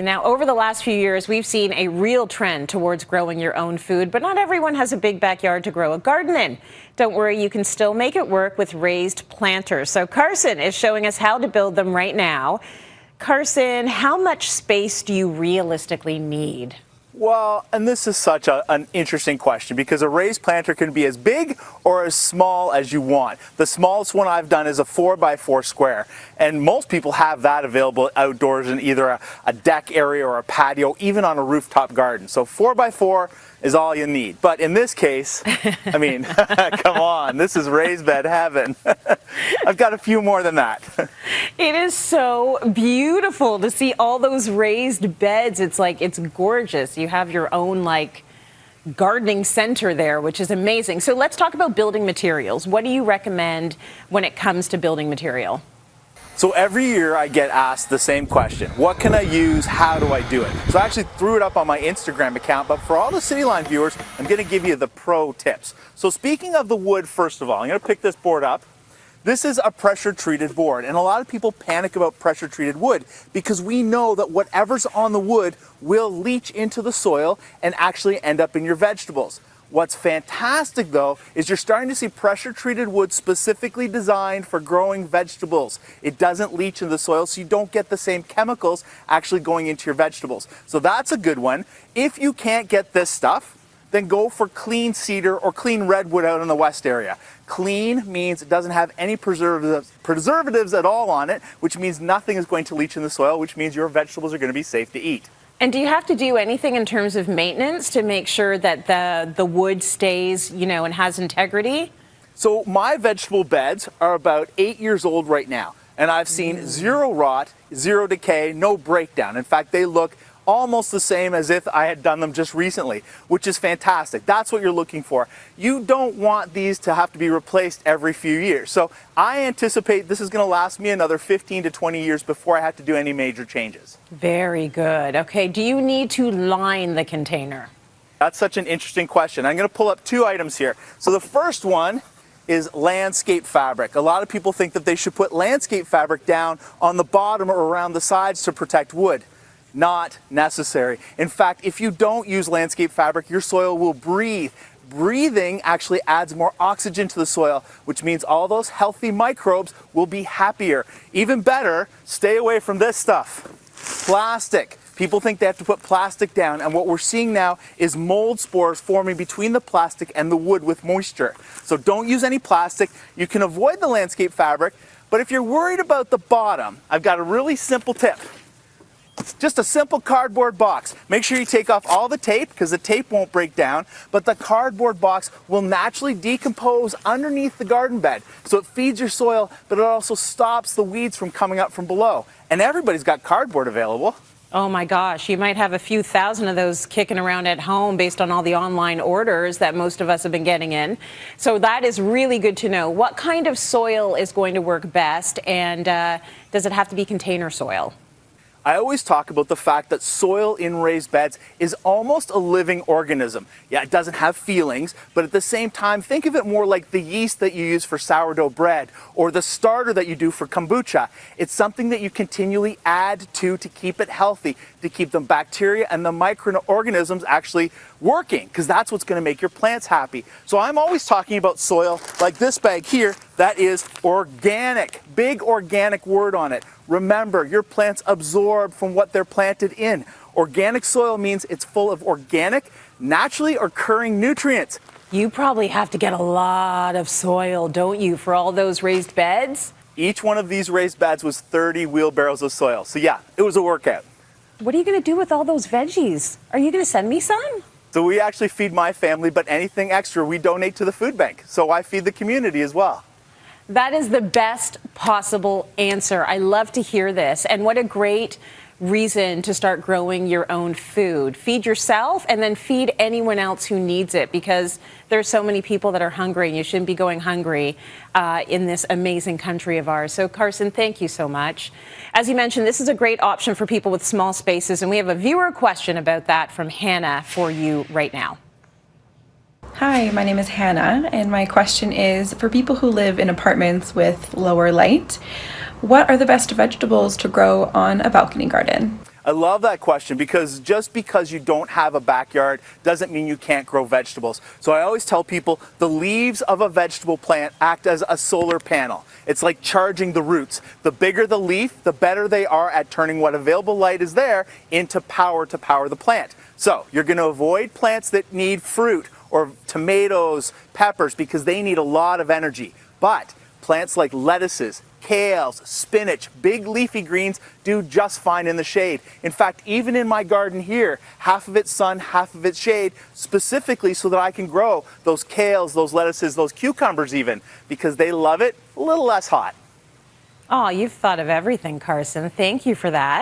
Now, over the last few years, we've seen a real trend towards growing your own food, but not everyone has a big backyard to grow a garden in. Don't worry, you can still make it work with raised planters. So Carson is showing us how to build them right now. Carson, how much space do you realistically need? Well, and this is such an interesting question because a raised planter can be as big or as small as you want. The smallest one I've done is a 4x4 square, and most people have that available outdoors in either a deck area or a patio, even on a rooftop garden. So 4x4 is all you need. But in this case, I mean, come on, this is raised bed heaven. I've got a few more than that. It is so beautiful to see all those raised beds. It's like, it's gorgeous. You have your own like gardening center there, which is amazing. So let's talk about building materials. What do you recommend when it comes to building material? So every year I get asked the same question. What can I use? How do I do it? So I actually threw it up on my Instagram account, but for all the Cityline viewers, I'm going to give you the pro tips. So speaking of the wood, first of all, I'm going to pick this board up. This is a pressure treated board, and a lot of people panic about pressure treated wood because we know that whatever's on the wood will leach into the soil and actually end up in your vegetables. What's fantastic though is you're starting to see pressure treated wood specifically designed for growing vegetables. It doesn't leach into the soil, so you don't get the same chemicals actually going into your vegetables. So that's a good one. If you can't get this stuff, then go for clean cedar or clean redwood out in the west area. Clean means it doesn't have any preservatives at all on it, which means nothing is going to leach in the soil, which means your vegetables are going to be safe to eat. And do you have to do anything in terms of maintenance to make sure that the wood stays, and has integrity? So my vegetable beds are about 8 years old right now, and I've seen zero rot, zero decay, no breakdown. In fact, they look almost the same as if I had done them just recently, which is fantastic. That's what you're looking for. You don't want these to have to be replaced every few years. So I anticipate this is going to last me another 15 to 20 years before I have to do any major changes. Very good. Okay, do you need to line the container? That's such an interesting question. I'm going to pull up two items here. So the first one is landscape fabric. A lot of people think that they should put landscape fabric down on the bottom or around the sides to protect wood. Not necessary. In fact, if you don't use landscape fabric, your soil will breathe. Breathing actually adds more oxygen to the soil, which means all those healthy microbes will be happier. Even better, stay away from this stuff. Plastic. People think they have to put plastic down, and what we're seeing now is mold spores forming between the plastic and the wood with moisture. So don't use any plastic. You can avoid the landscape fabric, but if you're worried about the bottom, I've got a really simple tip. Just a simple cardboard box. Make sure you take off all the tape because the tape won't break down, but the cardboard box will naturally decompose underneath the garden bed. So it feeds your soil, but it also stops the weeds from coming up from below. And everybody's got cardboard available. Oh my gosh, you might have a few thousand of those kicking around at home based on all the online orders that most of us have been getting in. So that is really good to know. What kind of soil is going to work best, and does it have to be container soil? I always talk about the fact that soil in raised beds is almost a living organism. Yeah, it doesn't have feelings, but at the same time, think of it more like the yeast that you use for sourdough bread or the starter that you do for kombucha. It's something that you continually add to keep it healthy, to keep the bacteria and the microorganisms actually working, because that's what's going to make your plants happy. So I'm always talking about soil like this bag here that is organic, big organic word on it. Remember, your plants absorb from what they're planted in. Organic soil means it's full of organic, naturally occurring nutrients. You probably have to get a lot of soil, don't you, for all those raised beds? Each one of these raised beds was 30 wheelbarrows of soil. So yeah, it was a workout. What are you going to do with all those veggies? Are you going to send me some? So we actually feed my family, but anything extra we donate to the food bank. So I feed the community as well. That is the best possible answer. I love to hear this. And what a great reason to start growing your own food. Feed yourself and then feed anyone else who needs it, because there's so many people that are hungry, and you shouldn't be going hungry in this amazing country of ours. So Carson, thank you so much. As you mentioned, this is a great option for people with small spaces, and we have a viewer question about that from Hannah for you right now. Hi, my name is Hannah, and my question is, for people who live in apartments with lower light, what are the best vegetables to grow on a balcony garden? I love that question because just because you don't have a backyard doesn't mean you can't grow vegetables. So I always tell people the leaves of a vegetable plant act as a solar panel. It's like charging the roots. The bigger the leaf, the better they are at turning what available light is there into power to power the plant. So you're going to avoid plants that need fruit or tomatoes, peppers, because they need a lot of energy. But plants like lettuces, kales, spinach, big leafy greens do just fine in the shade. In fact, even in my garden here, half of it's sun, half of it's shade, specifically so that I can grow those kales, those lettuces, those cucumbers even, because they love it a little less hot. Oh, you've thought of everything, Carson. Thank you for that.